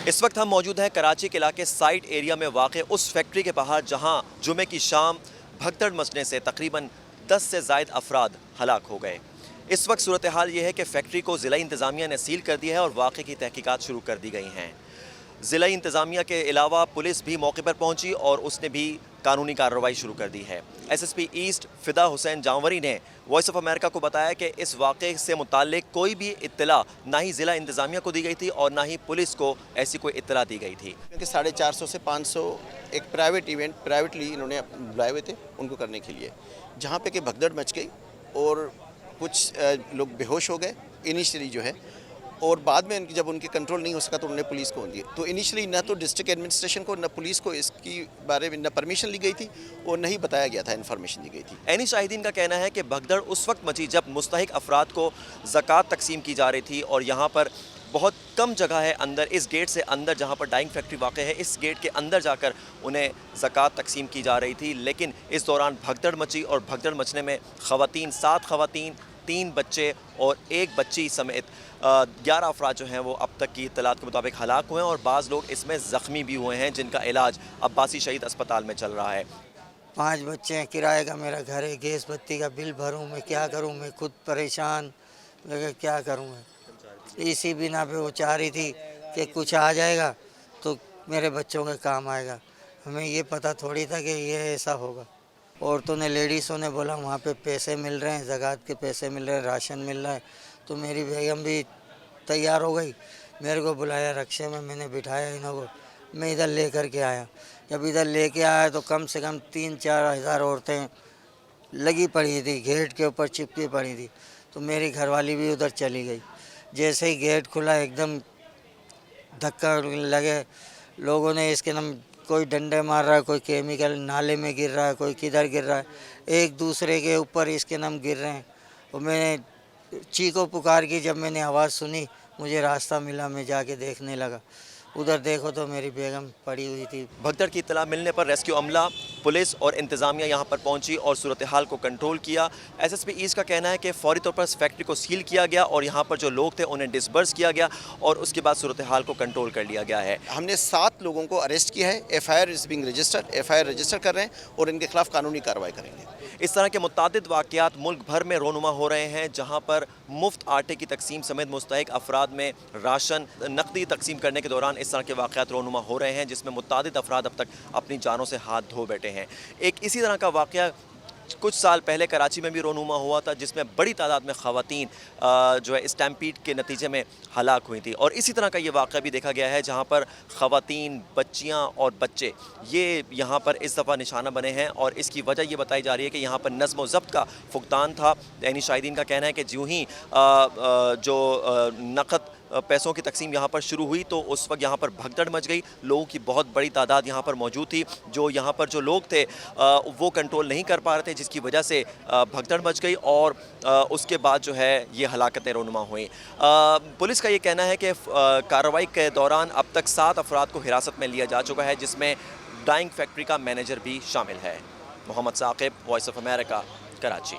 इस वक्त हम मौजूद हैं कराची के इलाके साइट एरिया में वाक़ उस फैक्ट्री के बाहर जहां जुमे की शाम भगदड़ मचने से तकरीबन 10 से ज़ायद अफराद हलाक हो गए। इस वक्त सूरत हाल ये है कि फ़ैक्ट्री को ज़िला इंतज़ामिया ने सील कर दिया है और वाक़े की तहकीकात शुरू कर दी गई हैं। ज़िला इंतज़ामिया के अलावा पुलिस भी मौके पर पहुंची और उसने भी कानूनी कार्रवाई शुरू कर दी है। SSP ईस्ट फ़िदा हुसैन जांवरी ने वॉइस ऑफ अमेरिका को बताया कि इस वाक़े से मुताल्लिक कोई भी इत्तला ना ही ज़िला इंतज़ामिया को दी गई थी और ना ही पुलिस को ऐसी कोई इत्तला दी गई थी। क्योंकि 450 से 500 एक प्राइवेट इवेंट प्राइवेटली इन्होंने बुलाए हुए थे उनको करने के लिए, जहाँ पे कि भगदड़ मच गई और कुछ लोग बेहोश हो गए इनिशियली जो है, और बाद में जब उनके कंट्रोल नहीं हो सका तो उन्होंने पुलिस को दिए। तो इनिशियली न तो डिस्ट्रिक्ट एडमिनिस्ट्रेशन को न पुलिस को इसकी बारे में न परमिशन ली गई थी और न ही बताया गया था, इन्फॉर्मेशन दी गई थी। ऐनी शाहिदीन का कहना है कि भगदड़ उस वक्त मची जब मुस्तहिक अफराद को ज़कात तकसीम की जा रही थी और यहाँ पर बहुत कम जगह है अंदर, इस गेट से अंदर जहाँ पर डाइंग फैक्ट्री वाक़ है, इस गेट के अंदर जाकर उन्हें ज़कात तकसीम की जा रही थी। लेकिन इस दौरान भगदड़ मची और भगदड़ मचने में ख़वातीन 7 ख़वातीन 3 बच्चे और 1 बच्ची समेत 11 अफराद जो हैं वो अब तक की इत्तलात के मुताबिक हलाक हुए हैं और बाज़ लोग इसमें ज़ख्मी भी हुए हैं जिनका इलाज अब्बासी शहीद अस्पताल में चल रहा है। 5 बच्चे हैं, किराए का मेरा घर है, गैस बत्ती का बिल भरूं, मैं क्या करूं, मैं खुद परेशान लगे क्या करूं मैं। इसी बिना पे वो चाह रही थी कि कुछ आ जाएगा तो मेरे बच्चों के काम आएगा। हमें ये पता थोड़ी था कि ये ऐसा होगा। औरतों ने, लेडीज़ों ने बोला वहाँ पे पैसे मिल रहे हैं, ज़कात के पैसे मिल रहे हैं, राशन मिल रहा है। तो मेरी बेगम भी तैयार हो गई, मेरे को बुलाया, रक्शे में मैंने बिठाया इन्हों को, मैं इधर ले कर के आया। जब इधर लेके आया तो कम से कम 3-4 हज़ार औरतें लगी पड़ी थी, गेट के ऊपर चिपकी पड़ी थी। तो मेरी घरवाली भी उधर चली गई। जैसे ही गेट खुला एकदम धक्का लगे, लोगों ने इसके नाम कोई डंडे मार रहा है, कोई केमिकल नाले में गिर रहा है, कोई किधर गिर रहा है, एक दूसरे के ऊपर इसके नाम गिर रहे हैं। और मैंने चीखो पुकार की, जब मैंने आवाज़ सुनी मुझे रास्ता मिला, मैं जाके देखने लगा, उधर देखो तो मेरी बेगम पड़ी हुई थी। भगदड़ की इत्तला मिलने पर रेस्क्यू अमला, पुलिस और इंतज़ामिया यहाँ पर पहुँची और सूरत हाल को कंट्रोल किया। SSP ईस्ट का कहना है कि फ़ौरी तौर पर इस फैक्ट्री को सील किया गया और यहाँ पर जो लोग थे उन्हें डिसबर्स किया गया और उसके बाद सूरत हाल को कंट्रोल कर लिया गया है। हमने 7 लोगों को अरेस्ट किया है, FIR is being registered, FIR register कर रहे हैं और इनके खिलाफ कानूनी कार्रवाई करेंगे। इस तरह के मुतादिद वाक़यात मुल्क भर में रोनुमा हो रहे हैं, जहाँ पर मुफ्त आटे की तकसीम समेत मुस्तहिक अफराद में राशन नकदी तकसीम करने के दौरान इस तरह के वाक़यात रोनुमा हो रहे हैं, जिसमें मुतादिद अफराद अब तक अपनी जानों से हाथ धो बैठे हैं। एक इसी तरह का वाक़या कुछ साल पहले कराची में भी रोनुमा हुआ था, जिसमें बड़ी तादाद में ख़वातीन जो है स्टैम्पीड के नतीजे में हलाक हुई थी। और इसी तरह का ये वाक़या भी देखा गया है जहाँ पर ख़वातीन, बच्चियाँ और बच्चे ये यहाँ पर इस दफ़ा निशाना बने हैं और इसकी वजह ये बताई जा रही है कि यहाँ पर नज़्म व ज़ब्त का फुक़दान था। ऐनी शाहिदीन का कहना है कि यूँ ही जो नक़द पैसों की तकसीम यहाँ पर शुरू हुई तो उस वक्त यहाँ पर भगदड़ मच गई। लोगों की बहुत बड़ी तादाद यहाँ पर मौजूद थी। जो यहाँ पर जो लोग थे वो कंट्रोल नहीं कर पा रहे थे, जिसकी वजह से भगदड़ मच गई और उसके बाद जो है ये हलाकतें रोनुमा हुई। पुलिस का ये कहना है कि कार्रवाई के दौरान अब तक 7 अफराद को हिरासत में लिया जा चुका है, जिसमें डाइंग फैक्ट्री का मैनेजर भी शामिल है। Mohammad Saqib, Voice of America, Karachi.